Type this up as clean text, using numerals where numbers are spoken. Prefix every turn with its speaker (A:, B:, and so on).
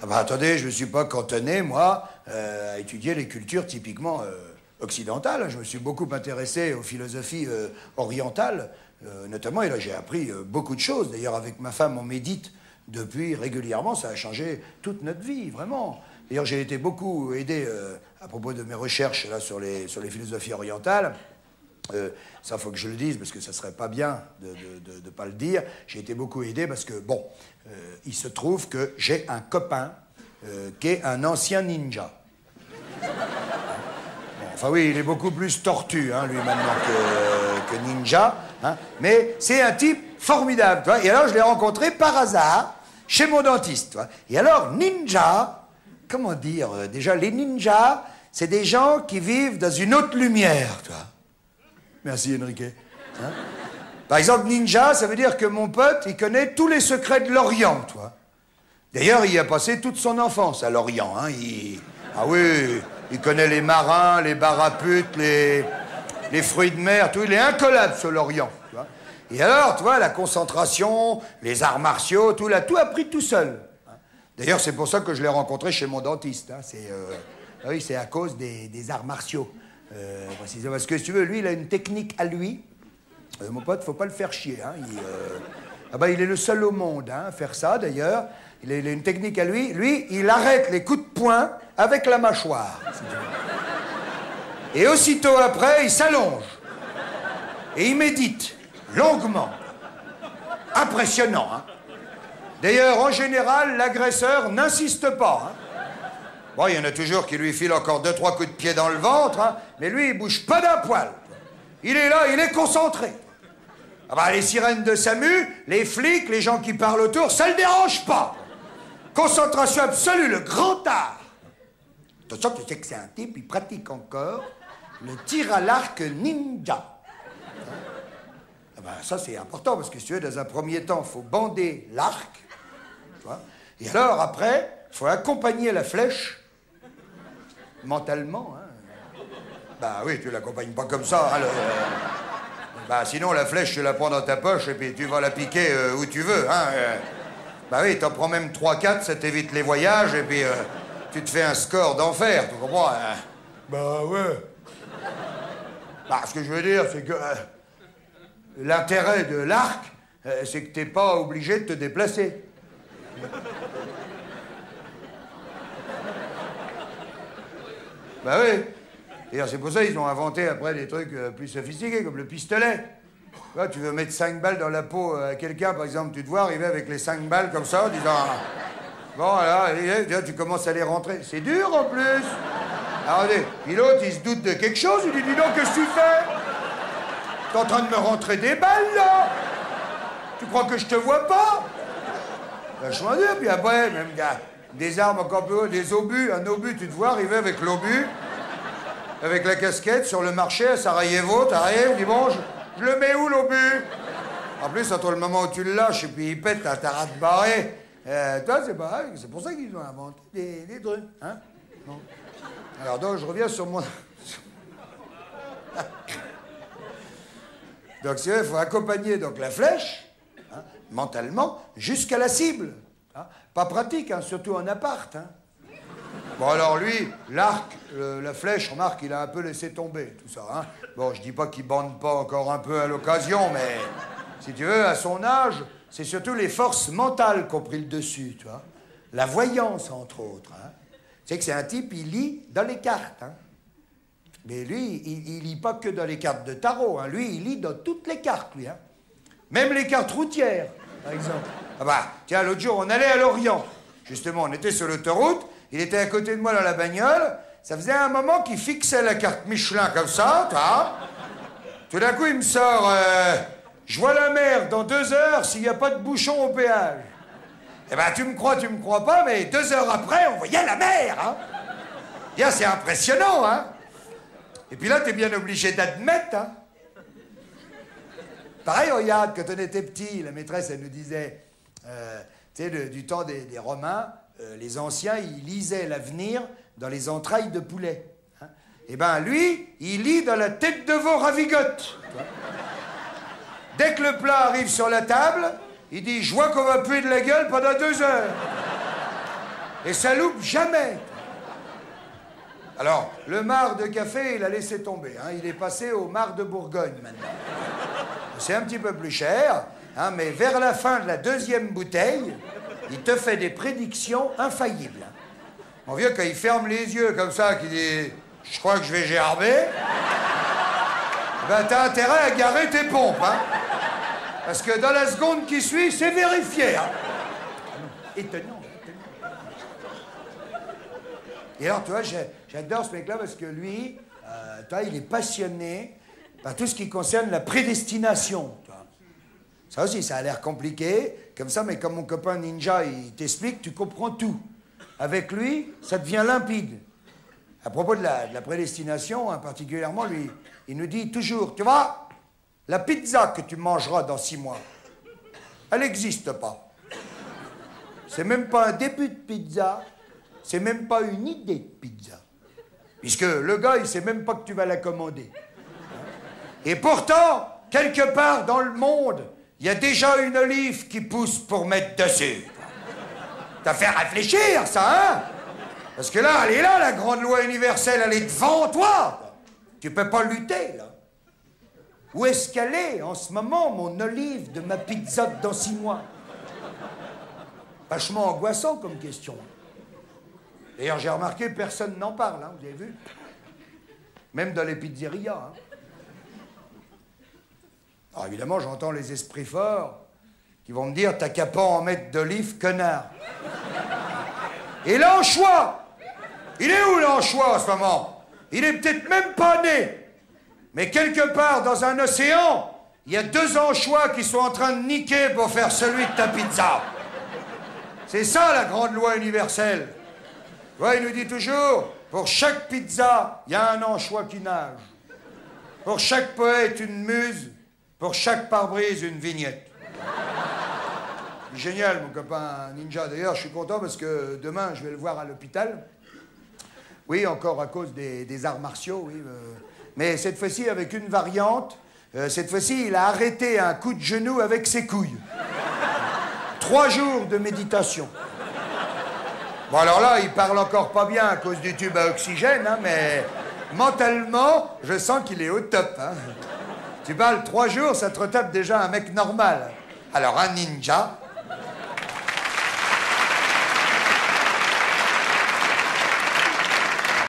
A: Ah bah attendez, je me suis pas cantonné, moi, à étudier les cultures typiquement occidentales. Je me suis beaucoup intéressé aux philosophies orientales, notamment, et là j'ai appris beaucoup de choses. D'ailleurs, avec ma femme, on médite depuis régulièrement, ça a changé toute notre vie, vraiment. D'ailleurs, j'ai été beaucoup aidé à propos de mes recherches là, sur les philosophies orientales. Ça, faut que je le dise, parce que ça serait pas bien de ne pas le dire. J'ai été beaucoup aidé parce que, bon, il se trouve que j'ai un copain qui est un ancien ninja. Bon, enfin oui, il est beaucoup plus tortu, hein, lui, maintenant que ninja. Hein, mais c'est un type formidable, tu vois. Et alors, je l'ai rencontré par hasard chez mon dentiste, tu vois. Et alors, ninja, comment dire, déjà, les ninjas, c'est des gens qui vivent dans une autre lumière, tu vois. Merci, Enrique. Hein? Par exemple, ninja, ça veut dire que mon pote, il connaît tous les secrets de l'Orient, tu vois. D'ailleurs, il a passé toute son enfance à l'Orient, hein. Ah oui, il connaît les marins, les baraputes, les fruits de mer, tout. Il est incollable sur l'Orient, tu vois. Et alors, tu vois, la concentration, les arts martiaux, tout, il a tout appris tout seul. Hein? D'ailleurs, c'est pour ça que je l'ai rencontré chez mon dentiste. Hein. Ah oui, c'est à cause des arts martiaux. Parce que si tu veux, lui, il a une technique à lui. Mon pote, faut pas le faire chier. Hein. Il est le seul au monde hein, à faire ça, d'ailleurs. Il a une technique à lui. Lui, il arrête les coups de poing avec la mâchoire. Et aussitôt après, il s'allonge. Et il médite longuement. Impressionnant. Hein. D'ailleurs, en général, l'agresseur n'insiste pas. Hein. Bon, il y en a toujours qui lui filent encore 2-3 coups de pied dans le ventre, hein, mais lui, il bouge pas d'un poil. Il est là, il est concentré. Ah bah, les sirènes de SAMU, les flics, les gens qui parlent autour, ça le dérange pas. Concentration absolue, le grand art. Attention, tu sais que c'est un type, il pratique encore le tir à l'arc ninja. Ah bah, ça, c'est important, parce que si tu veux, dans un premier temps, il faut bander l'arc. Tu vois. Et alors, après, il faut accompagner la flèche mentalement, hein. Bah oui, tu l'accompagnes pas comme ça, alors... Bah sinon, la flèche, tu la prends dans ta poche et puis tu vas la piquer où tu veux, hein. Bah oui, t'en prends même 3-4, ça t'évite les voyages et puis tu te fais un score d'enfer, tu comprends, hein. Bah ouais. Bah, ce que je veux dire, c'est que... l'intérêt de l'arc, c'est que t'es pas obligé de te déplacer. Bah oui. D'ailleurs, c'est pour ça qu'ils ont inventé après des trucs plus sophistiqués, comme le pistolet. Tu veux mettre 5 balles dans la peau à quelqu'un, par exemple, tu te vois arriver avec les 5 balles comme ça, en disant... Bon, voilà, tu commences à les rentrer. C'est dur, en plus. Alors, puis l'autre, il se doute de quelque chose, il lui dit, non, qu'est-ce que tu fais? T'es en train de me rentrer des balles, là? Tu crois que je te vois pas? Vachement dur, puis après, même des armes encore plus hautes, des obus. Un obus, tu te vois arriver avec l'obus, avec la casquette, sur le marché à Sarajevo, t'arrives, dis bon, je le mets où, l'obus? En plus, entre le moment où tu le lâches et puis il pète, t'as rate barré. Toi, c'est pareil, c'est pour ça qu'ils ont inventé des trucs, hein? Bon. Alors donc, je reviens sur mon... Donc, c'est vrai, il faut accompagner donc, la flèche, hein, mentalement, jusqu'à la cible. Hein. Pas pratique, hein, surtout en appart. Hein. Bon, alors lui, l'arc, la flèche, remarque, il a un peu laissé tomber, tout ça. Hein. Bon, je dis pas qu'il bande pas encore un peu à l'occasion, mais si tu veux, à son âge, c'est surtout les forces mentales qui ont pris le dessus, tu vois. La voyance, entre autres. Hein. Tu sais que c'est un type, il lit dans les cartes, hein. Mais lui, il lit pas que dans les cartes de tarot. Hein. Lui, il lit dans toutes les cartes, lui. Hein. Même les cartes routières, par exemple. Ah bah, tiens, l'autre jour, on allait à Lorient. Justement, on était sur l'autoroute. Il était à côté de moi dans la bagnole. Ça faisait un moment qu'il fixait la carte Michelin comme ça, t'as. Tout d'un coup, il me sort... je vois la mer dans 2 heures s'il n'y a pas de bouchon au péage. Eh ben, tu me crois pas, mais 2 heures après, on voyait la mer, hein. Bien, c'est impressionnant, hein. Et puis là, t'es bien obligé d'admettre, hein. Pareil, regarde, quand on était petit, la maîtresse, elle nous disait, tu sais, du temps des Romains, les anciens, ils lisaient l'avenir dans les entrailles de poulet. Hein. Eh ben, lui, il lit dans la tête de veau ravigote. Dès que le plat arrive sur la table, il dit, je vois qu'on va puer de la gueule pendant 2 heures. Et ça loupe jamais. Alors, le marc de café, il a laissé tomber. Hein. Il est passé au marc de Bourgogne, maintenant. C'est un petit peu plus cher, hein, mais vers la fin de la deuxième bouteille, il te fait des prédictions infaillibles. Mon vieux, quand il ferme les yeux comme ça, qu'il dit « Je crois que je vais gerber », ben t'as intérêt à garer tes pompes, hein. Parce que dans la seconde qui suit, c'est vérifié, hein. Étonnant. Et alors, tu vois, j'adore ce mec-là parce que lui, toi, il est passionné par tout ce qui concerne la prédestination. Tu vois. Ça aussi, ça a l'air compliqué, comme ça, mais comme mon copain Ninja, il t'explique, tu comprends tout. Avec lui, ça devient limpide. À propos de la prédestination, hein, particulièrement, lui, il nous dit toujours, tu vois, la pizza que tu mangeras dans 6 mois, elle n'existe pas. C'est même pas un début de pizza. C'est même pas une idée de pizza. Puisque le gars, il sait même pas que tu vas la commander. Et pourtant, quelque part dans le monde, il y a déjà une olive qui pousse pour mettre dessus. T'as fait réfléchir, ça, hein? Parce que là, elle est là, la grande loi universelle, elle est devant toi. Tu peux pas lutter, là. Où est-ce qu'elle est, en ce moment, mon olive de ma pizza dans 6 mois? Vachement angoissant comme question. D'ailleurs, j'ai remarqué, personne n'en parle, hein, vous avez vu? Même dans les pizzerias. Hein. Alors évidemment, j'entends les esprits forts qui vont me dire « T'as qu'à pas en mettre d'olive, connard !» Et l'anchois! Il est où l'anchois en ce moment? Il est peut-être même pas né. Mais quelque part dans un océan, il y a 2 anchois qui sont en train de niquer pour faire celui de ta pizza. C'est ça la grande loi universelle. Ouais, il nous dit toujours, pour chaque pizza, il y a un anchois qui nage. Pour chaque poète, une muse. Pour chaque pare-brise, une vignette. Génial, mon copain Ninja. D'ailleurs, je suis content parce que demain, je vais le voir à l'hôpital. Oui, encore à cause des arts martiaux, oui. Mais cette fois-ci, avec une variante. Cette fois-ci, il a arrêté un coup de genou avec ses couilles. 3 jours de méditation. Bon, alors là, il parle encore pas bien à cause du tube à oxygène, hein, mais mentalement, je sens qu'il est au top. Hein. Tu parles 3 jours, ça te retape déjà un mec normal. Alors, un ninja,